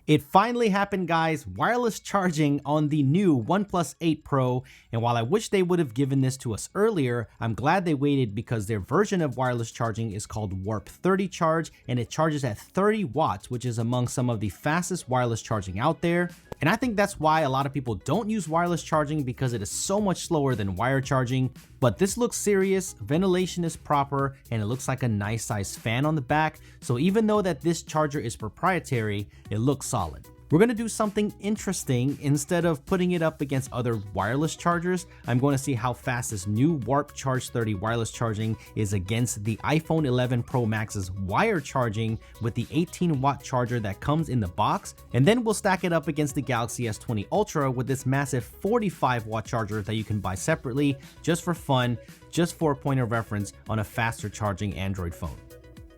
It finally happened, guys. Wireless charging on the new OnePlus 8 Pro. And while I wish they would have given this to us earlier, I'm glad they waited because their version of wireless charging is called Warp 30 Charge, and it charges at 30 watts, which is among some of the fastest wireless charging out there. And I think that's why a lot of people don't use wireless charging, because it is so much slower than wire charging. But this looks serious, ventilation is proper, and it looks like a nice size fan on the back. So even though that this charger is proprietary, it looks solid. We're going to do something interesting. Instead of putting it up against other wireless chargers, I'm going to see how fast this new Warp Charge 30 wireless charging is against the iPhone 11 Pro Max's wire charging with the 18-watt charger that comes in the box. And then we'll stack it up against the Galaxy S20 Ultra with this massive 45-watt charger that you can buy separately just for fun, just for a point of reference on a faster charging Android phone.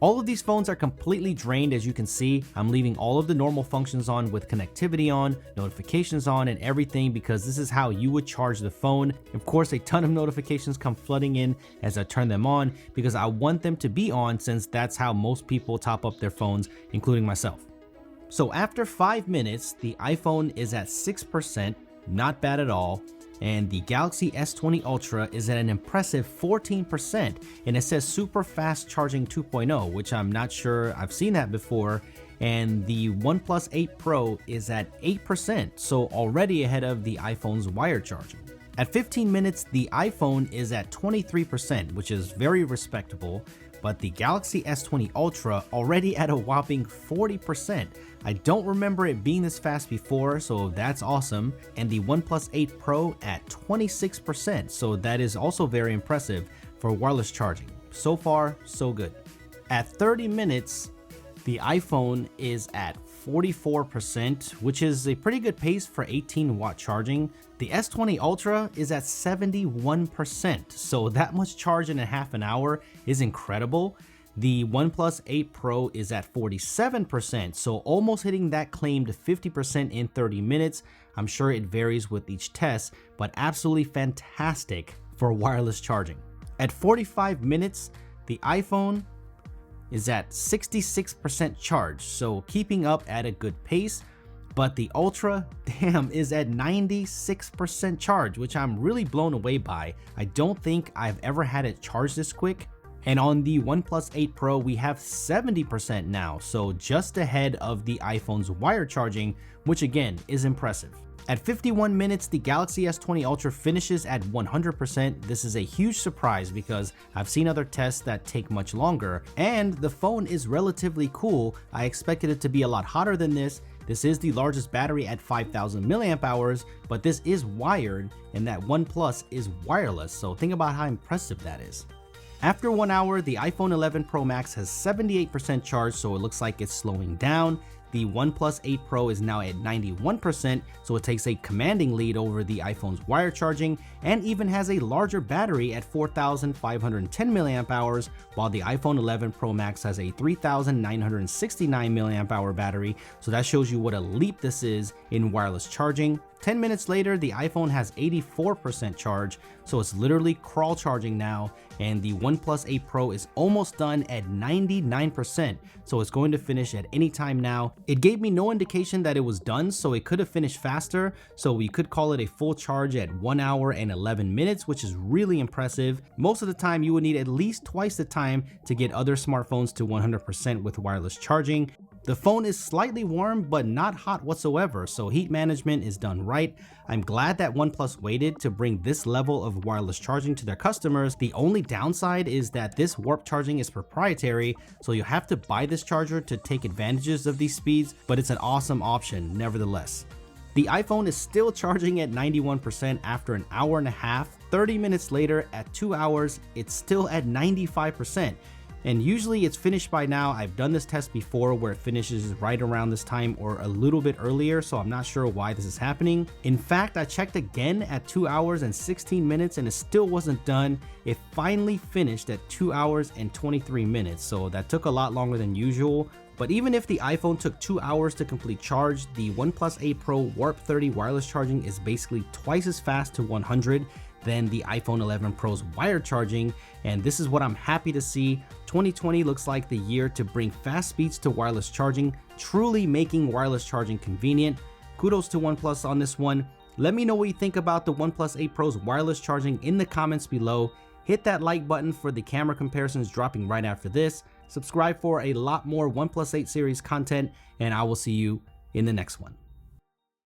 All of these phones are completely drained. As you can see, I'm leaving all of the normal functions on with connectivity on, notifications on, and everything, because this is how you would charge the phone. Of course, a ton of notifications come flooding in as I turn them on because I want them to be on, since that's how most people top up their phones, including myself. So after 5 minutes, the iPhone is at 6%, not bad at all. And the Galaxy S20 Ultra is at an impressive 14%, and it says super fast charging 2.0, which I'm not sure I've seen that before. And the OnePlus 8 Pro is at 8%, so already ahead of the iPhone's wire charging. At 15 minutes, the iPhone is at 23%, which is very respectable, but the Galaxy S20 Ultra already at a whopping 40%. I don't remember it being this fast before, so that's awesome. And the OnePlus 8 Pro at 26%, so that is also very impressive for wireless charging. So far, so good. At 30 minutes, the iPhone is at 44%, which is a pretty good pace for 18-watt charging. The S20 Ultra is at 71%, so that much charge in a half an hour is incredible. The OnePlus 8 Pro is at 47%, so almost hitting that claimed 50% in 30 minutes. I'm sure it varies with each test, but absolutely fantastic for wireless charging. At 45 minutes, the iPhone is at 66% charge, so keeping up at a good pace. But the Ultra, damn, is at 96% charge, which I'm really blown away by. I don't think I've ever had it charge this quick. And on the OnePlus 8 Pro, we have 70% now, so just ahead of the iPhone's wire charging, which again is impressive. At 51 minutes, the Galaxy S20 Ultra finishes at 100%. This is a huge surprise because I've seen other tests that take much longer, and the phone is relatively cool. I expected it to be a lot hotter than this. This is the largest battery at 5,000 milliamp hours, but this is wired, and that OnePlus is wireless, so think about how impressive that is. After 1 hour, the iPhone 11 Pro Max has 78% charge, so it looks like it's slowing down. The OnePlus 8 Pro is now at 91%, so it takes a commanding lead over the iPhone's wire charging, and even has a larger battery at 4,510 milliamp hours, while the iPhone 11 Pro Max has a 3,969 milliamp hour battery, so that shows you what a leap this is in wireless charging. 10 minutes later, the iPhone has 84% charge, so it's literally crawl charging now, and the OnePlus 8 Pro is almost done at 99%, so it's going to finish at any time now. It gave me no indication that it was done, so it could have finished faster, so we could call it a full charge at 1 hour and 11 minutes, which is really impressive. Most of the time, you would need at least twice the time to get other smartphones to 100% with wireless charging. The phone is slightly warm, but not hot whatsoever, so heat management is done right. I'm glad that OnePlus waited to bring this level of wireless charging to their customers. The only downside is that this warp charging is proprietary, so you have to buy this charger to take advantages of these speeds, but it's an awesome option nevertheless. The iPhone is still charging at 91% after an hour and a half. 30 minutes later, at 2 hours, it's still at 95%. And usually it's finished by now. I've done this test before where it finishes right around this time or a little bit earlier, so I'm not sure why this is happening. In fact, I checked again at 2 hours and 16 minutes and it still wasn't done. It finally finished at 2 hours and 23 minutes, so that took a lot longer than usual. But even if the iPhone took 2 hours to complete charge, the OnePlus 8 Pro Warp 30 wireless charging is basically twice as fast to 100. than the iPhone 11 Pro's wired charging, and this is what I'm happy to see. 2020 looks like the year to bring fast speeds to wireless charging, truly making wireless charging convenient. Kudos to OnePlus on this one. Let me know what you think about the OnePlus 8 Pro's wireless charging in the comments below. Hit that like button for the camera comparisons dropping right after this. Subscribe for a lot more OnePlus 8 series content, and I will see you in the next one.